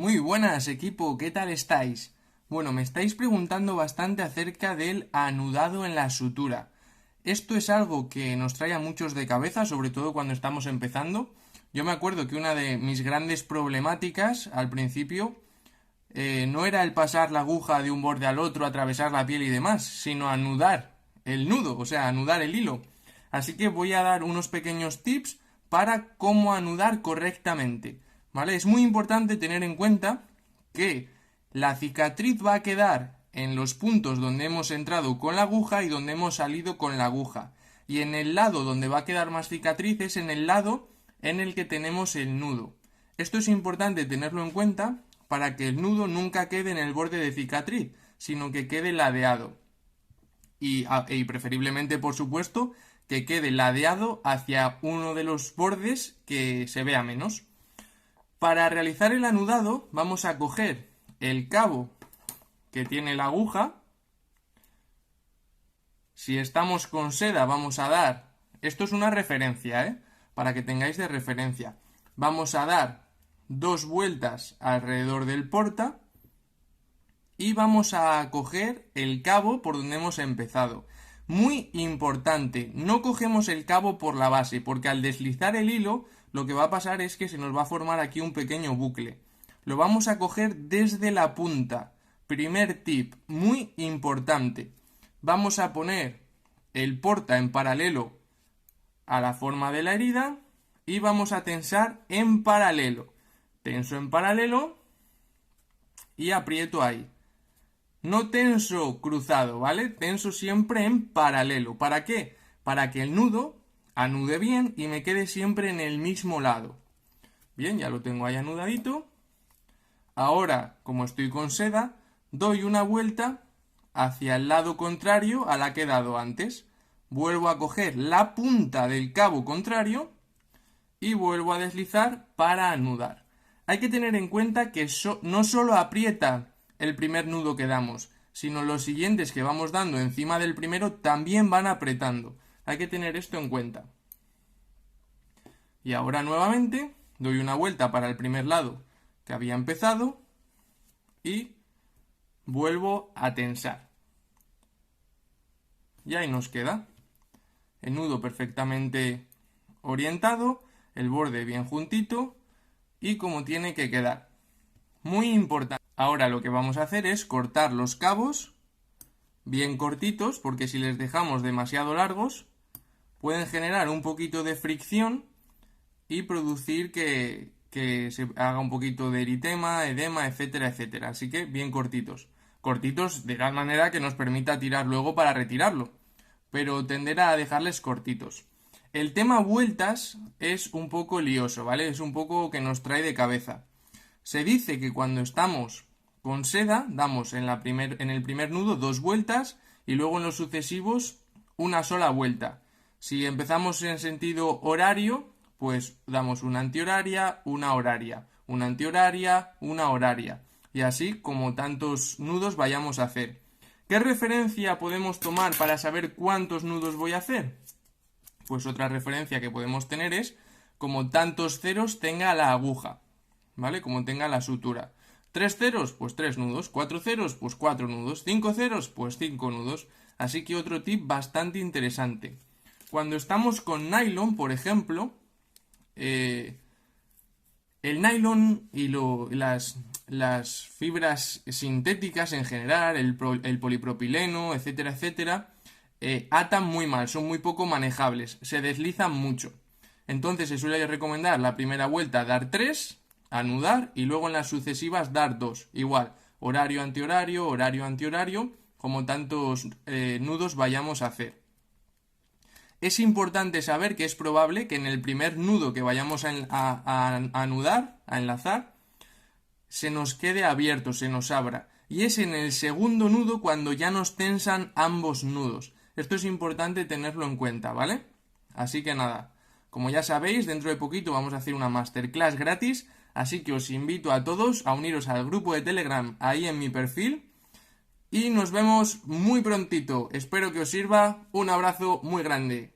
Muy buenas, equipo, ¿qué tal estáis? Bueno, me estáis preguntando bastante acerca del anudado en la sutura. Esto es algo que nos trae a muchos de cabeza, sobre todo cuando estamos empezando. Yo me acuerdo que una de mis grandes problemáticas al principio no era el pasar la aguja de un borde al otro, atravesar la piel y demás, sino anudar el nudo, o sea, anudar el hilo. Así que voy a dar unos pequeños tips para cómo anudar correctamente. ¿Vale? Es muy importante tener en cuenta que la cicatriz va a quedar en los puntos donde hemos entrado con la aguja y donde hemos salido con la aguja. Y en el lado donde va a quedar más cicatriz es en el lado en el que tenemos el nudo. Esto es importante tenerlo en cuenta para que el nudo nunca quede en el borde de cicatriz, sino que quede ladeado. Y preferiblemente, por supuesto, que quede ladeado hacia uno de los bordes que se vea menos. Para realizar el anudado vamos a coger el cabo que tiene la aguja. Si estamos con seda vamos a dar, esto es una referencia, para que tengáis de referencia. Vamos a dar 2 vueltas alrededor del porta y vamos a coger el cabo por donde hemos empezado. Muy importante, no cogemos el cabo por la base, porque al deslizar el hilo lo que va a pasar es que se nos va a formar aquí un pequeño bucle. Lo vamos a coger desde la punta. Primer tip, muy importante. Vamos a poner el porta en paralelo a la forma de la herida y vamos a tensar en paralelo. Tenso en paralelo y aprieto ahí. No tenso cruzado, ¿vale? Tenso siempre en paralelo. ¿Para qué? Para que el nudo anude bien y me quede siempre en el mismo lado. Bien, ya lo tengo ahí anudadito. Ahora, como estoy con seda, doy una vuelta hacia el lado contrario a la que he dado antes. Vuelvo a coger la punta del cabo contrario y vuelvo a deslizar para anudar. Hay que tener en cuenta que no solo aprieta el primer nudo que damos, sino los siguientes que vamos dando encima del primero también van apretando. Hay que tener esto en cuenta. Y ahora nuevamente doy una vuelta para el primer lado que había empezado y vuelvo a tensar. Y ahí nos queda el nudo perfectamente orientado, el borde bien juntito y como tiene que quedar. Muy importante. Ahora lo que vamos a hacer es cortar los cabos bien cortitos, porque si les dejamos demasiado largos pueden generar un poquito de fricción y producir que se haga un poquito de eritema, edema, etcétera, etcétera. Así que bien cortitos. Cortitos de tal manera que nos permita tirar luego para retirarlo, pero tenderá a dejarles cortitos. El tema vueltas es un poco lioso, ¿vale? Es un poco que nos trae de cabeza. Se dice que cuando estamos con seda damos en el primer nudo 2 vueltas y luego en los sucesivos una sola vuelta. Si empezamos en sentido horario, pues damos una antihoraria, una horaria, una antihoraria, una horaria. Y así como tantos nudos vayamos a hacer. ¿Qué referencia podemos tomar para saber cuántos nudos voy a hacer? Pues otra referencia que podemos tener es como tantos ceros tenga la aguja, ¿vale? Como tenga la sutura. 3 ceros, pues 3 nudos. 4 ceros, pues 4 nudos. 5 ceros, pues 5 nudos. Así que otro tip bastante interesante. Cuando estamos con nylon, por ejemplo, el nylon y las fibras sintéticas en general, el polipropileno, etcétera, etcétera, atan muy mal, son muy poco manejables, se deslizan mucho. Entonces se suele recomendar la primera vuelta dar 3, anudar y luego en las sucesivas dar 2. Igual, horario, antihorario, como tantos nudos vayamos a hacer. Es importante saber que es probable que en el primer nudo que vayamos a anudar, a enlazar, se nos quede abierto, se nos abra. Y es en el segundo nudo cuando ya nos tensan ambos nudos. Esto es importante tenerlo en cuenta, ¿vale? Así que nada, como ya sabéis, dentro de poquito vamos a hacer una masterclass gratis, así que os invito a todos a uniros al grupo de Telegram ahí en mi perfil. Y nos vemos muy prontito. Espero que os sirva. Un abrazo muy grande.